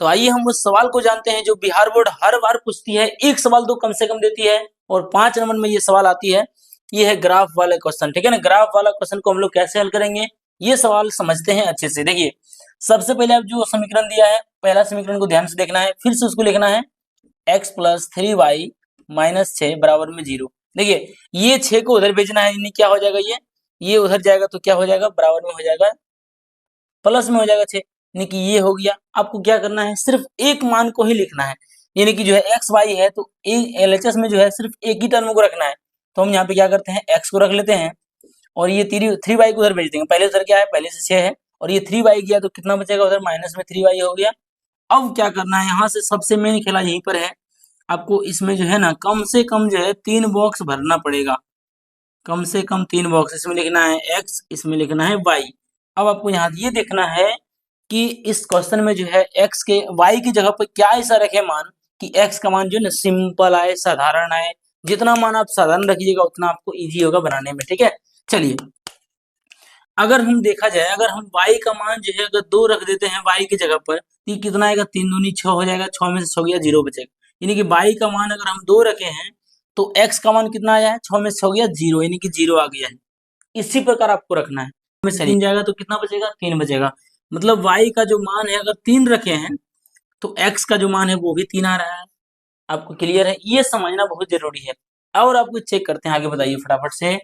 तो आइए हम उस सवाल को जानते हैं जो बिहार बोर्ड हर बार पूछती है, एक सवाल तो कम से कम देती है और 5 नंबर में ये सवाल आती है। ये है ग्राफ वाला क्वेश्चन, ठीक है ना। ग्राफ वाला क्वेश्चन को हम लोग कैसे हल करेंगे, ये सवाल समझते हैं अच्छे से। देखिए सबसे पहले आप जो समीकरण दिया है, पहला समीकरण को ध्यान से देखना है, फिर से उसको लिखना है x + 3y - 6 बराबर में 0। देखिए ये 6 को उधर भेजना है, यानी क्या हो जाएगा, ये उधर जाएगा तो क्या हो जाएगा, बराबर में हो जाएगा, प्लस में हो जाएगा 6, यानी कि ये हो गया। आपको क्या करना है, सिर्फ एक मान को ही लिखना है, यानी कि जो है एक्स वाई है तो एलएचएस में जो है सिर्फ एक ही टर्म को रखना है। तो हम यहाँ पे क्या करते हैं, एक्स को रख लेते हैं और ये 3y को उधर भेज देंगे। पहले उधर क्या है, पहले से 6 है और ये 3y गया तो कितना बचेगा उधर, माइनस में 3y हो गया। अब क्या करना है, यहाँ से सबसे मेन खेला यहीं पर है। आपको इसमें जो है ना कम से कम जो है 3 बॉक्स भरना पड़ेगा, कम से कम 3 बॉक्स। इसमें लिखना है x, इसमें लिखना है y। अब आपको यहाँ ये देखना है कि इस क्वेश्चन में जो है x के y की जगह पर क्या ऐसा रखे मान कि x का मान जो है ना सिंपल आए, साधारण आए। जितना मान आप साधारण रखिएगा उतना आपको इजी होगा बनाने में, ठीक है। चलिए अगर हम देखा जाए, अगर हम y का मान जो है अगर 2 रख देते हैं y की जगह पर, तो ये कितना आएगा, 3 दूनी 6 हो जाएगा, 6 में से 6 गया 0 बचेगा। यानी कि y का मान अगर हम 2 रखे हैं तो x का मान कितना आया है, 6 में से 6 गया 0, यानी कि 0 आ गया है। इसी प्रकार आपको रखना है, में से 3 जाएगा तो कितना बचेगा, 3 बचेगा। मतलब y का जो मान है अगर 3 रखे हैं तो x का जो मान है वो भी 3 आ रहा है। आपको क्लियर है, ये समझना बहुत जरूरी है। और आपको चेक करते हैं, आगे बताइए फटाफट से।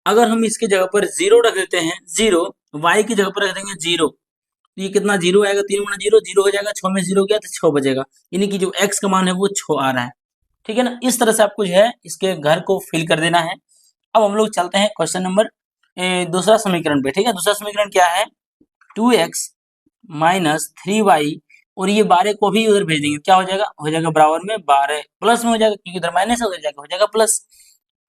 अगर हम इसके जगह पर 0 रख देते हैं, 0 y की जगह पर रख देंगे 0, तो ये कितना 0 आएगा, 3 गुना 0 0 हो जाएगा, 6 में 0 गया तो 6 बचेगा, यानी कि जो x का मान है वो 6 आ रहा है, ठीक है ना। इस तरह से आपको जो है इसके घर को फिल कर देना है। अब हम लोग चलते हैं क्वेश्चन नंबर दूसरा समीकरण पे, ठीक है। दूसरा समीकरण क्या है, 2x - 3y और ये 12 को भी उधर भेज देंगे, क्या हो जाएगा बराबर में 12, प्लस में हो जाएगा क्योंकि इधर माइनस है, उधर हो जाएगा प्लस।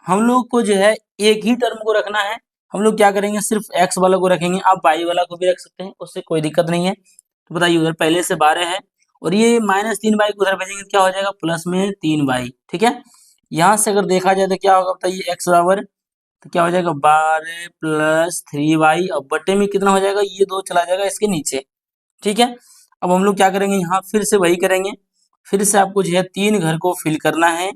हम लोग को जो है एक ही टर्म को रखना है। हम लोग क्या करेंगे, सिर्फ x वाला को रखेंगे, आप y वाला को भी रख सकते हैं, उससे कोई दिक्कत नहीं है। तो बताइए उधर पहले से 12 है और ये -3y को उधर भेजेंगे, क्या हो जाएगा, प्लस में 3y, ठीक है। यहाँ से अगर देखा जाए तो क्या होगा, बताइए x बराबर, तो क्या हो जाएगा 12 + 3y, अब बटे में कितना हो जाएगा, ये 2 चला जाएगा इसके नीचे, ठीक है। अब हम लोग क्या करेंगे, यहाँ फिर से वही करेंगे, फिर से आपको जो है 3 घर को फिल करना है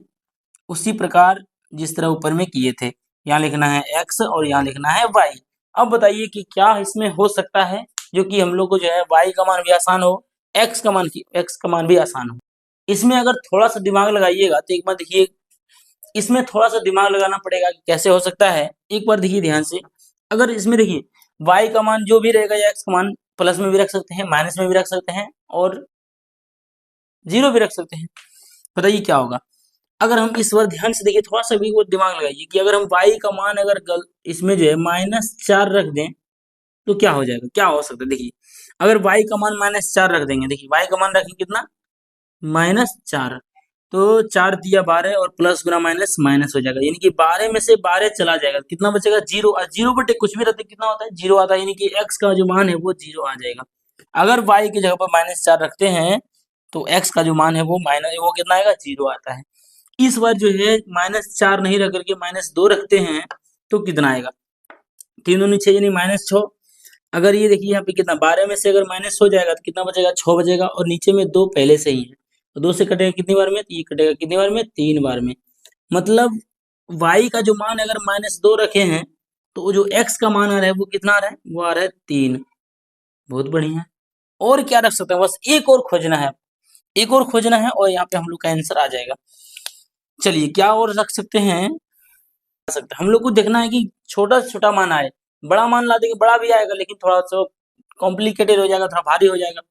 उसी प्रकार जिस तरह ऊपर में किए थे। यहाँ लिखना है x और यहाँ लिखना है y। अब बताइए कि क्या इसमें हो सकता है जो कि हम लोग को जो है y का मान भी आसान हो, x का मान भी आसान हो। इसमें अगर थोड़ा सा दिमाग लगाइएगा तो एक बार देखिए, इसमें थोड़ा सा दिमाग लगाना पड़ेगा कि कैसे हो सकता है। एक बार देखिए ध्यान से, अगर इसमें देखिए y का मान जो भी रहेगा या x का मान प्लस में भी रख सकते हैं, माइनस में भी रख सकते हैं और 0 भी रख सकते हैं। बताइए क्या होगा अगर हम इस बार ध्यान से देखिए, थोड़ा सा भी वो दिमाग लगाइए कि अगर हम y का मान अगर इसमें जो है -4 रख दें तो क्या हो जाएगा, क्या हो सकता है। देखिए अगर y का मान -4 रख देंगे, देखिए y का मान रखें कितना, -4, तो 4 दिया 12 और प्लस गुना माइनस माइनस हो जाएगा, यानी कि 12 में से 12 चला जाएगा, कितना बचेगा 0, और 0 बटे कुछ भी रहते कितना होता है, 0 आता है, यानी कि x का जो मान है वो 0 आ जाएगा। अगर y की जगह पर -4 रखते हैं तो x का जो मान है वो वो कितना आएगा, 0 आता है। इस बार जो है -4 नहीं रख करके -2 रखते हैं तो कितना आएगा, 3 दूनी 6 यानी -6। अगर ये देखिए यहाँ पे कितना 12 में से अगर माइनस हो जाएगा तो कितना बचेगा, 6 बचेगा और नीचे में 2 पहले से ही है, तो 2 से कटेगा कितनी बार में, तो ये कटेगा कितनी बार में, 3 बार में। मतलब y का जो मान अगर -2 रखे हैं तो जो x का मान आ रहा है वो कितना आ रहा है, वो आ रहा है 3। बहुत बढ़िया। और क्या रख सकते हैं, बस एक और खोजना है, एक और खोजना है और यहाँ पे हम लोग का आंसर आ जाएगा। चलिए क्या और रख सकते हैं, हम लोग को देखना है कि छोटा से छोटा मान आए, बड़ा मान ला देंगे बड़ा भी आएगा लेकिन थोड़ा सा कॉम्प्लिकेटेड हो जाएगा, थोड़ा भारी हो जाएगा।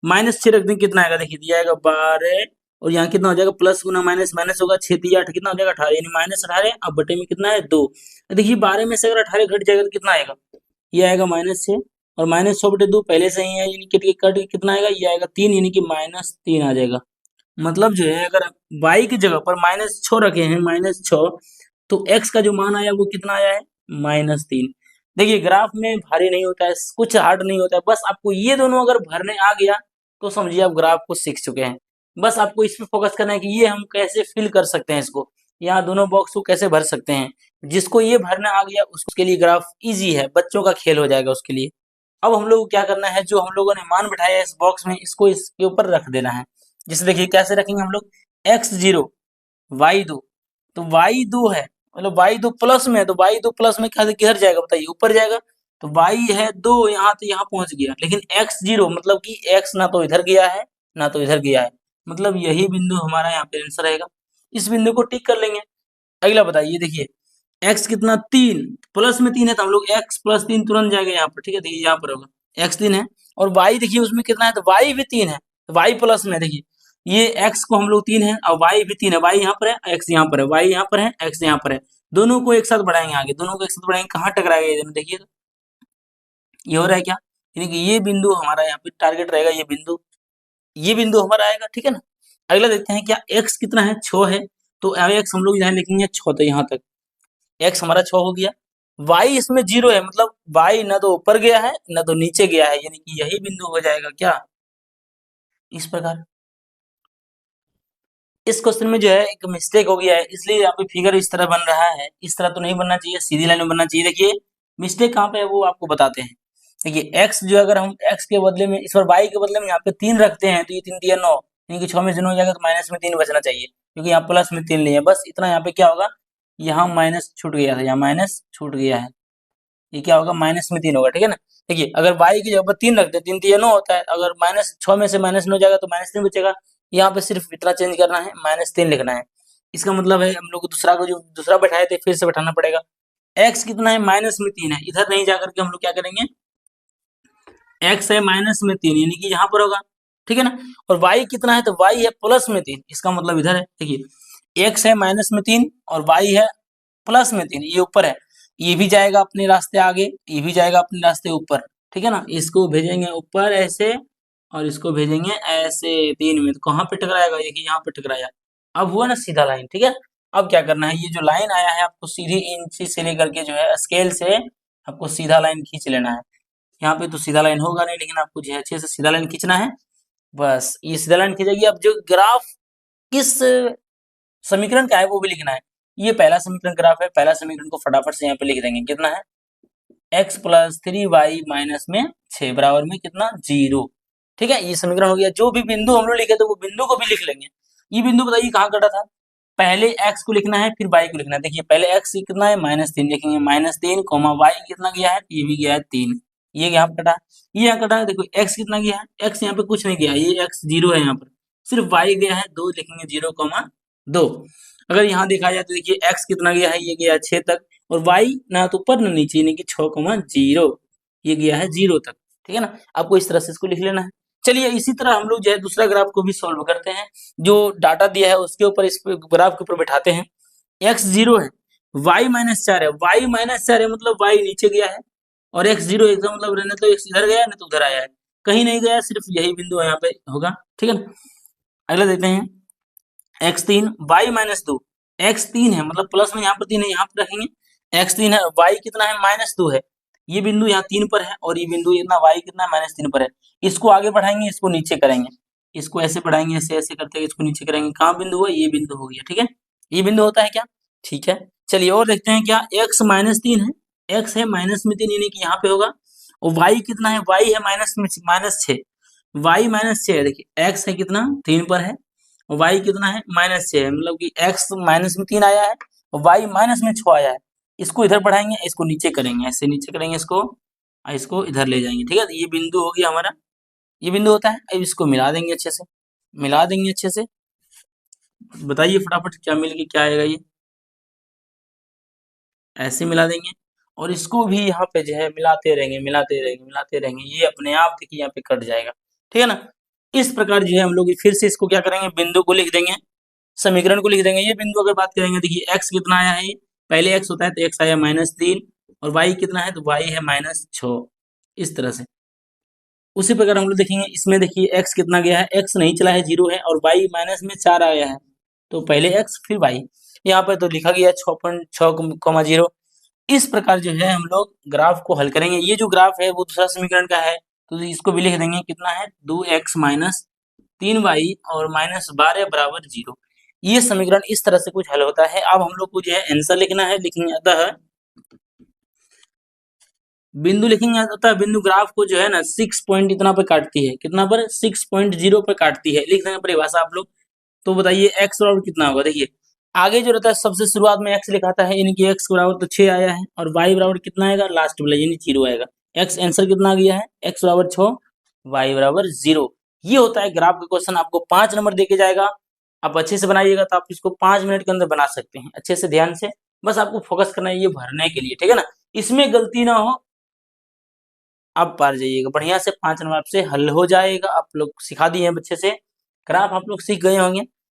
-6 रख देंगे कितना आएगा, देखिए दिया आएगा 12 और यहाँ कितना हो जाएगा, प्लस गुना माइनस माइनस होगा, 6 3 8 कितना हो जाएगा 18, यानी -18। अब बटे में कितना है 2, देखिए 12 में से अगर 18 घट जाएगा तो कितना आएगा, ये आएगा -6 और -6 बटे 2 पहले से ही है, यानी कट के कितना आएगा, ये आएगा 3, यानी कि -3 आ जाएगा। मतलब जो है अगर y की जगह पर -6 रखे हैं, -6, तो x का जो मान आया वो कितना आया है, -3। देखिए ग्राफ में भारी नहीं होता है, कुछ हार्ड नहीं होता है, बस आपको ये दोनों अगर भरने आ गया तो समझिए आप ग्राफ को सीख चुके हैं। बस आपको इस पे फोकस करना है कि ये हम कैसे फिल कर सकते हैं, इसको यहाँ दोनों बॉक्स को कैसे भर सकते हैं। जिसको ये भरना आ गया उसके लिए ग्राफ इजी है, बच्चों का खेल हो जाएगा उसके लिए। अब हम लोग को क्या करना है, जो हम लोगों ने मान बैठाया है इस बॉक्स में, इसको इसके ऊपर रख देना है। जैसे देखिए कैसे रखेंगे हम लोग, x0 y2, तो y2 है मतलब y2 प्लस में है, तो y2 प्लस में किधर जाएगा बताइए, ऊपर जाएगा। तो y है 2, यहाँ तो यहाँ पहुंच गया, लेकिन x0 मतलब कि x ना तो इधर गया है ना तो इधर गया है, मतलब यही बिंदु हमारा यहाँ पे आंसर रहेगा। इस बिंदु को टिक कर लेंगे। अगला बताइए, देखिए x कितना 3, प्लस में 3 है तो हम लोग x प्लस 3 तुरंत जाएगा यहाँ पर, ठीक है। देखिए यहाँ पर होगा x 3 है, और y देखिए उसमें कितना है, तो y भी 3 है, तो y प्लस में देखिए ये x को हम लोग 3 है और y भी 3 है, y यहाँ पर है x यहाँ पर है, y यहाँ पर है x यहाँ पर है, दोनों को एक साथ बढ़ाएंगे, आगे दोनों को एक साथ बढ़ाएंगे, कहाँ टकराएगा ये देखिए, तो ये हो रहा है क्या, यानी कि ये बिंदु हमारा यहाँ पे टारगेट रहेगा, ये बिंदु हमारा आएगा, ठीक है ना। अगला देखते हैं क्या x कितना है, 6 है, तो x हम लोग यहाँ लिखेंगे 6, तो यहाँ तक x हमारा 6 हो गया। y इसमें 0 है, मतलब y ना तो ऊपर गया है ना तो नीचे गया है, यानी कि यही बिंदु हो जाएगा क्या, इस प्रकार। इस क्वेश्चन में जो है एक मिस्टेक हो गया है, इसलिए यहाँ पे फिगर इस तरह बन रहा है, इस तरह तो नहीं बनना चाहिए, सीधी लाइन में बनना चाहिए। देखिए मिस्टेक कहाँ पे है वो आपको बताते हैं। देखिए x जो अगर हम x के बदले में, इस बार y के बदले में यहाँ पे 3 रखते हैं, तो ये 3 3 9, यानी कि 6 में से 9 हो जाएगा, तो माइनस में 3 बचना चाहिए, क्योंकि यहाँ प्लस में 3 नहीं है, बस इतना। यहाँ पे क्या होगा, यहाँ माइनस छूट गया था, यहाँ माइनस छूट गया है, ये क्या होगा, माइनस में 3 होगा, ठीक है ना। देखिए अगर y की जगह पर 3 रखते हैं, 3 3 9 होता है, अगर माइनस 6 में से माइनस 9 जाएगा तो माइनस 3 बचेगा। यहाँ पे सिर्फ इतना चेंज करना है, -3 लिखना है। इसका मतलब है हम लोग को दूसरा को जो दूसरा बैठाए थे फिर से बैठाना पड़ेगा। x कितना है, माइनस में 3 है, इधर नहीं जाकर के हम लोग क्या करेंगे, x है माइनस में 3, यानी कि यहाँ पर होगा, ठीक है ना। और y कितना है, तो y है प्लस में 3, इसका मतलब इधर है। देखिए x है माइनस में 3 और y है प्लस में 3, ये ऊपर है, ये भी जाएगा अपने रास्ते आगे, ये भी जाएगा अपने रास्ते ऊपर, ठीक है ना। इसको भेजेंगे ऊपर ऐसे और इसको भेजेंगे ऐसे 3 में, तो कहाँ पे टकराएगा, ये यहाँ पे टकराया। अब हुआ ना सीधा लाइन, ठीक है। अब क्या करना है, ये जो लाइन आया है आपको सीधी इंची से लेकर के जो है स्केल से आपको सीधा लाइन खींच लेना है। यहाँ पे तो सीधा लाइन होगा नहीं, लेकिन आपको जो है अच्छे से सीधा लाइन खींचना है, बस ये सीधा लाइन खींचेगी। अब जो ग्राफ किस समीकरण का है वो भी लिखना है। ये पहला समीकरण ग्राफ है, पहला समीकरण को फटाफट से यहाँ पे लिख देंगे, कितना है, x प्लस 3y माइनस में 6 बराबर में कितना, 0, ठीक है। ये समीकरण हो गया। जो भी बिंदु हम लोग लिखे थे वो बिंदु को भी लिख लेंगे। ये बिंदु बताइए कहाँ कटा था, पहले x को लिखना है फिर y को लिखना है। देखिए पहले x कितना है, -3 लिखेंगे, -3 कोमा y कितना गया है, ये भी गया है 3, ये यहाँ पे कटा, ये यहाँ कटा है। देखो x कितना गया है, x यहाँ पे कुछ नहीं गया, ये x 0 है, यहाँ पर सिर्फ y गया है 2, लिखेंगे 0,2। अगर यहाँ देखा जाए तो देखिए x कितना गया है, ये गया है 6 तक, और y ना तो ऊपर ना नीचे, यानी कि 6,0, ये गया है 0 तक, ठीक है ना। आपको इस तरह से इसको लिख लेना है। चलिए इसी तरह हम लोग जो है दूसरा ग्राफ को भी सॉल्व करते हैं। जो डाटा दिया है उसके ऊपर, इस ग्राफ के ऊपर बैठाते हैं। x 0 है, y -4 है, y -4 है मतलब y नीचे गया है, और x 0 एकदम मतलब रहने तो x इधर गया, नहीं तो उधर आया है, कहीं नहीं गया, सिर्फ यही बिंदु यहाँ पे होगा, ठीक है ना। अगला देखते हैं, x3 y -2, x3 है मतलब प्लस में यहाँ पर 3 है, यहाँ पर रखेंगे, x3 है, y कितना है, -2 है, ये बिंदु यहाँ 3 पर है, और ये बिंदु इतना y कितना है, -3 पर है। इसको आगे बढ़ाएंगे, इसको नीचे करेंगे, इसको ऐसे बढ़ाएंगे, ऐसे ऐसे करते हुए इसको नीचे करेंगे, कहाँ बिंदु हुआ, ये बिंदु हो गया, ठीक है। ये बिंदु होता है क्या, ठीक है। चलिए और देखते हैं क्या, x -3 है, x है -3 यानी कि यहाँ पे होगा, और y कितना है, y है -6, y -6 है। देखिए x है कितना, 3 पर है, और y कितना है, -6 है, मतलब कि x -3 आया है और y -6 आया है। इसको इधर बढ़ाएंगे, इसको नीचे करेंगे, ऐसे नीचे करेंगे इसको, और इसको इधर ले जाएंगे, ठीक है। ये बिंदु हो गया हमारा, ये बिंदु होता है। अब इसको मिला देंगे अच्छे से, मिला देंगे अच्छे से, बताइए फटाफट क्या मिल के क्या आएगा, ये ऐसे मिला देंगे, और इसको भी यहाँ पे जो है मिलाते रहेंगे, मिलाते रहेंगे, मिलाते रहेंगे, ये अपने आप देखिए यहाँ पे कट जाएगा, ठीक है ना। इस प्रकार जो है हम लोग फिर से इसको क्या करेंगे, बिंदु को लिख देंगे, समीकरण को लिख देंगे। ये बिंदु अगर बात करेंगे, देखिए x कितना आया है, पहले x होता है तो x आया -3, और y कितना है, तो y है -6, इस तरह से। उसी प्रकार हम लोग देखेंगे, इसमें देखिए x कितना गया है, x नहीं चला है, 0 है, और y -4 आया है, तो पहले x फिर y, यहाँ पर तो लिखा गया 6.6,0। इस प्रकार जो है हम लोग ग्राफ को हल करेंगे। ये जो ग्राफ है वो दूसरा समीकरण का है, तो इसको भी लिख देंगे, कितना है, 2x - 3y और -12 बराबर 0। ये समीकरण इस तरह से कुछ हल होता है। अब हम लोग को जो है आंसर लिखना है, लिखेंगे अतः बिंदु लिखेंगे होता है, बिंदु ग्राफ को जो है ना 6 पॉइंट इतना पे काटती है, कितना पर 6.0 पे काटती है, लिख देंगे परिभाषा आप लोग। तो बताइए एक्स बराबर कितना होगा, देखिए आगे जो रहता है सबसे शुरुआत में एक्स लिखाता है, यानी कि एक्स बराबर तो 6 आया है, और वाई बराबर कितना आएगा लास्ट वाला यानी 0 आएगा। एक्स आंसर कितना आ गया है, एक्स बराबर 6, वाई बराबर 0। ये होता है ग्राफ का क्वेश्चन, आपको 5 नंबर देके जाएगा। आप अच्छे से बनाइएगा तो आप इसको 5 मिनट के अंदर बना सकते हैं, अच्छे से ध्यान से, बस आपको फोकस करना है ये भरने के लिए, ठीक है ना, इसमें गलती ना हो, आप पार जाइएगा बढ़िया से। 5 नंबर आपसे हल हो जाएगा, आप लोग सिखा दिए हैं अच्छे से, ग्राफ आप लोग सीख गए होंगे।